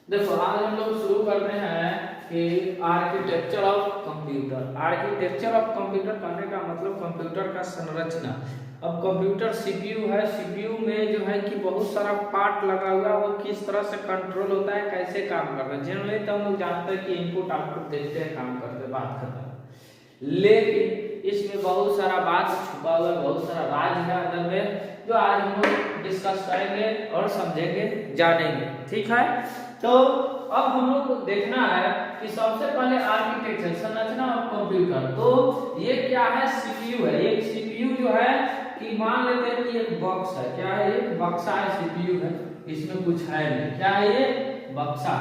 देखो आज हम लोग शुरू करते हैं कि architecture of computer. Architecture of computer कहने का मतलब कंप्यूटर का संरचना। अब कंप्यूटर सीपीयू है, सीपीयू में जो है कि बहुत सारा पार्ट लगा हुआ है, वो किस तरह से कंट्रोल होता है, कैसे काम कर रहा है। जनरली तो हम लोग जानते हैं कि इनपुट आउटपुट देखते हैं, काम करते हैं, बात करते हैं, लेकिन इसमें बहुत सारा बात छुपा हुआ है, बहुत सारा राज है अंदर में, जो आज हम लोग डिस्कस करेंगे और समझेंगे, जानेंगे। ठीक है, तो अब हम लोग को देखना है कि सबसे पहले आर्किटेक्चर संरचना ऑफ कंप्यूटर। तो ये क्या है, सीपीयू है। एक सीपीयू जो है कि मान लेते हैं कि एक बॉक्स है। क्या है, एक बक्सा है, सीपीयू है, इसमें कुछ है नहीं। क्या है ये, बक्सा।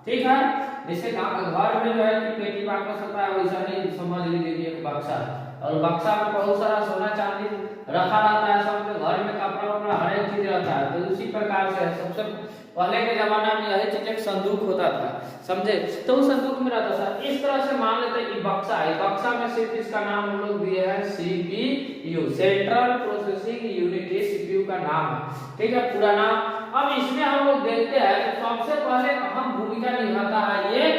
ठीक है, जैसे घर में जो है कि पेटी बाकस होता है, वैसा नहीं समझ लीजिए कि एक बक्सा है, और बक्सा में बहुत सारा सोना चांदी रखा रहता है, सबके घर में कपड़ा वपड़ा हर एक चीज रहता है। तो उसी प्रकार से सबसे पहले के जमाना में यही चीज एक संदूक होता था, समझे, तो उस संदूक में रहता था। इस तरह से मान लेते हैं कि बक्सा है, बक्सा में सिर्फ इसका नाम हम लोग दिए हैं CPU, central processing unit, CPU का नाम है। ठीक है, पूरा नाम। अब इसमें हम लोग देखते हैं कि सबसे पहले अहम भूमिका निभाता है ये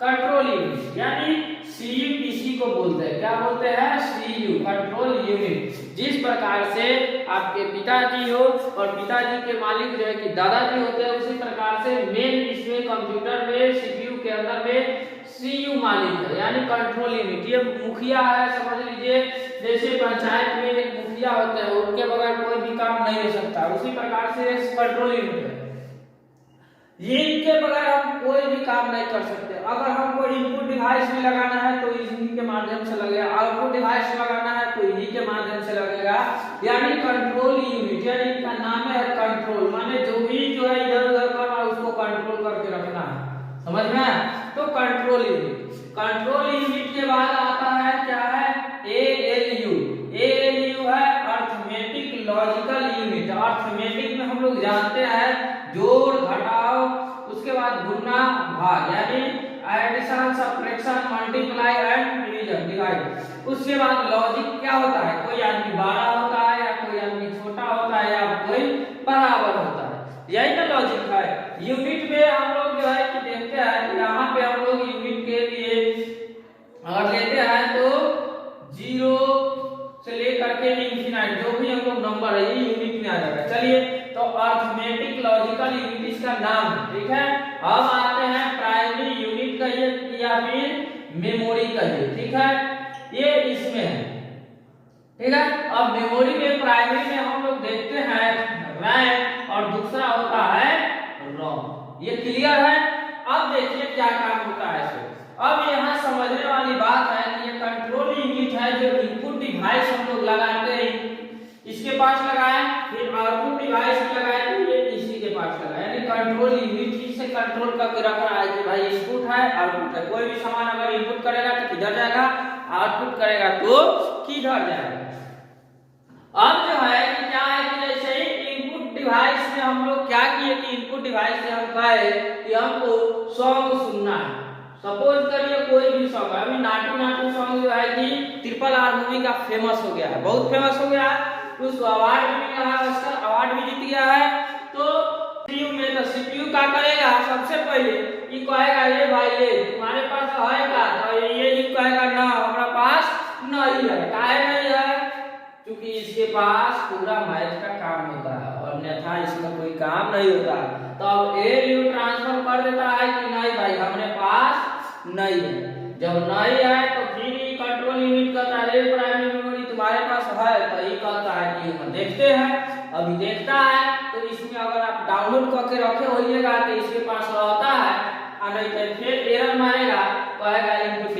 कंट्रोल यूनिट, यानी सीयू इसी को बोलते हैं। क्या बोलते हैं, सीयू, कंट्रोल यूनिट। जिस प्रकार से आपके पिताजी हो और पिताजी के मालिक जो है कि दादाजी होते हैं, उसी प्रकार से मेन इसमें कंप्यूटर में सीपीयू के अंदर में सीयू मालिक है, यानी कंट्रोल यूनिट। ये मुखिया है, समझ लीजिए, जैसे पंचायत में एक मुखिया होते हैं, उनके बगैर कोई भी काम नहीं हो सकता, उसी प्रकार से कंट्रोल यूनिट है। ये इनके बगैर हम कोई भी काम नहीं कर सकते। अगर हमको इनपुट डिवाइस में लगाना है तो इन्हीं के माध्यम से लगेगा, आउटपुट डिवाइस लगाना है तो इन्हीं के माध्यम से लगेगा, यानी कंट्रोल यूनिट। यानी इनका नाम है कंट्रोल, माने जो भी जो है इधर उधर कर रहा है उसको कंट्रोल करके रखना है, समझ में आया? तो कंट्रोल यूनिट। कंट्रोल यूनिट के बाद आता है क्या है, एएलयू। एएलयू है अर्थमेटिक लॉजिकल यूनिट। अर्थमेटिक में हम लोग जानते हैं जोड़ घटाव, उसके बाद गुणा भाग, यानी addition subtraction multiply and division divide. उसके बाद लॉजिक क्या होता है, कोई आदमी बड़ा होता है या कोई आदमी छोटा होता है या कोई बराबर होता है, यही ना लॉजिक है। यूनिट में हम लोग जो है कि देखते हैं कि यहाँ पे हम लोग यूनिट के लिए अगर लेते हैं तो 0 से लेकर के इंफिनिट जो भी हम लोग नंबर है ये यूनिट में आ जाएगा। चलिए, तो अर्थमेटिक लॉजिकल यूनिट इसका नाम है। ठीक है, अब आते हैं प्राइमरी यूनिट कहिए या फिर मेमोरी कहिए। ठीक है, ये इसमें है। ठीक है, अब मेमोरी में प्राइमरी में हम लोग देखते हैं रैम और दूसरा होता है रोम। ये क्लियर है? अब देखिए क्या काम होता है इसमें। अब यहाँ समझने वाली बात है कि ये कंट्रोल यूनिट है, जो इनपुट डिवाइस हम लोग लगाते हैं इसके पास लगाए, फिर आउटपुट डिवाइस में लगाए तो ये इसी के पास लगाए, यानी कंट्रोल यूनिट ही से कंट्रोल करके रख रहा है कि भाई इनपुट है आउटपुट है। कोई भी सामान अगर इनपुट करेगा तो किधर जाएगा, आउटपुट करेगा तो किधर जाएगा। अब जो है कि क्या है कि जैसे ही इनपुट डिवाइस में हम लोग क्या किए कि इनपुट डिवाइस से हम कहे कि हमको सॉन्ग सुनना है। सपोज करिए कोई भी सॉन्ग है, अभी नाटू नाटू सॉन्ग जो है कि RRR मूवी का फेमस हो गया है, बहुत फेमस हो गया है, उसको अवार्ड भी मिला है, ऑस्कर अवार्ड भी जीत गया है। तो सीपीयू में तो सीपीयू क्या करेगा, सबसे पहले ये कहेगा ये भाई ये तुम्हारे पास है का, तो ये कहेगा ना हमारा पास नहीं है। काहे नहीं है, क्योंकि इसके पास पूरा मैच का काम होता है और अन्यथा इसमें कोई काम नहीं होता। तो अब एएलयू ट्रांसफर कर देता है कि नहीं भाई हमारे पास नहीं है। जब नहीं है तो फिर कंट्रोल यूनिट कहता है प्राइमरी मेमोरी तुम्हारे पास है, तो ये कहता है कि हम देखते हैं। अभी देखता है तो इसमें अगर आप डाउनलोड करके रखे होइएगा तो इसके पास रहता है, और नहीं तो फिर एरर मारेगा, कहेगा इनपुट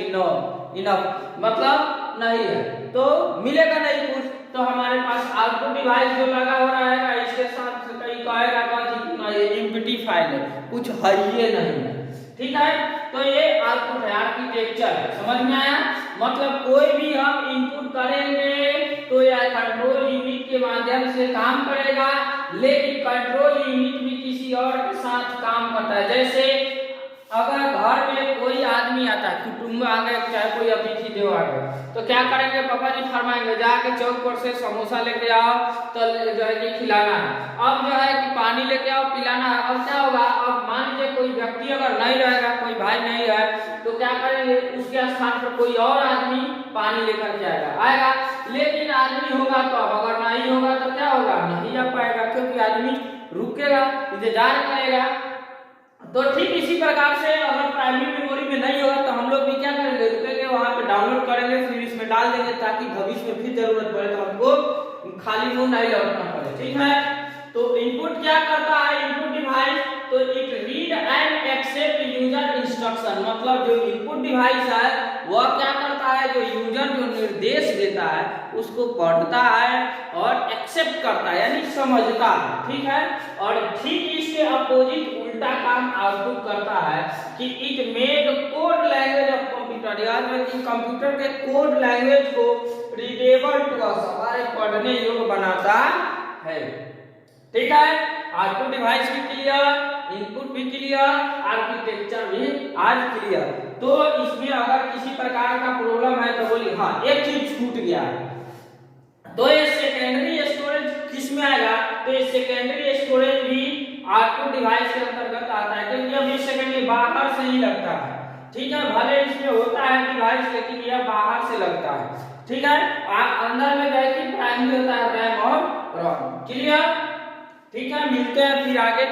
इनफ, मतलब नहीं है, तो मिलेगा नहीं कुछ। तो हमारे पास आउटपुट डिवाइस जो लगा हो रहेगा इसके साथ कहीं कहेगा कि ये एम्प्टी फाइल है, कुछ है ये नहीं है। ठीक है, तो ये आउटपुट है, आर्किटेक्चर है, समझ में आया? मतलब कोई भी हम इनपुट करेंगे तो यह कंट्रोल यूनिट के माध्यम से काम करेगा, लेकिन कंट्रोल यूनिट भी किसी और के साथ काम करता है। जैसे अगर घर में कोई आदमी आता है, कुटुंब आ गए, चाहे कोई अतिथि देव आ गए, तो क्या करेंगे, पापा जी फरमाएंगे जाके चौक पर से समोसा लेके आओ, तो जो है कि खिलाना है। अब जो है कि पानी लेके आओ, पिलाना है। अब क्या होगा, अब मान लीजिए कोई व्यक्ति अगर नहीं रहेगा, कोई भाई नहीं है, तो क्या करेंगे, उसके स्थान पर कोई और आदमी पानी लेकर के आएगा। लेकिन आदमी होगा तो अब अगर नहीं होगा तो क्या होगा, नहीं आ पाएगा, क्योंकि आदमी रुकेगा, इंतजार करेगा। तो ठीक इसी प्रकार से अगर प्राइमरी मेमोरी में नहीं होगा तो हम लोग भी क्या करेंगे, रुकेंगे, वहां पे डाउनलोड करेंगे, फिर इसमें डाल देंगे, ताकि भविष्य में फिर जरूरत पड़े तो हमको खाली मुंह नहीं लौटना पड़े। ठीक है, तो इनपुट क्या करता है, इनपुट डिवाइस, तो it read and accept user instruction, मतलब जो इनपुट डिवाइस है वह क्या करता है, जो यूजर जो निर्देश देता है उसको पढ़ता है और एक्सेप्ट करता है, यानी समझता है। ठीक है, और ठीक इसके अपोजिट उल्टा काम आउटपुट करता है कि it made code language of computer, याद रखिए कंप्यूटर के कोड लैंग्वेज को रीडेबल टू अस, हमारे पढ़ने योग्य बनाता है। ठीक है, आउटपुट डिवाइस भी क्लियर, इनपुट भी क्लियर, आर्किटेक्चर भी आज क्लियर। तो इसमें अगर किसी प्रकार का प्रॉब्लम है तो बोलिए हाँ एक चीज छूट गया है, तो ये सेकेंडरी स्टोरेज किस में आएगा, तो ये सेकेंडरी स्टोरेज भी आउटपुट डिवाइस के अंतर्गत आता है, क्योंकि अब ये सेकेंडरी बाहर से ही लगता है। ठीक है, भले इसमें होता है डिवाइस, लेकिन यह बाहर से लगता है। ठीक है, अंदर में जाए कि प्राइमरी होता है रैम और रोम। क्लियर? ठीक है, मिलते हैं फिर आगे।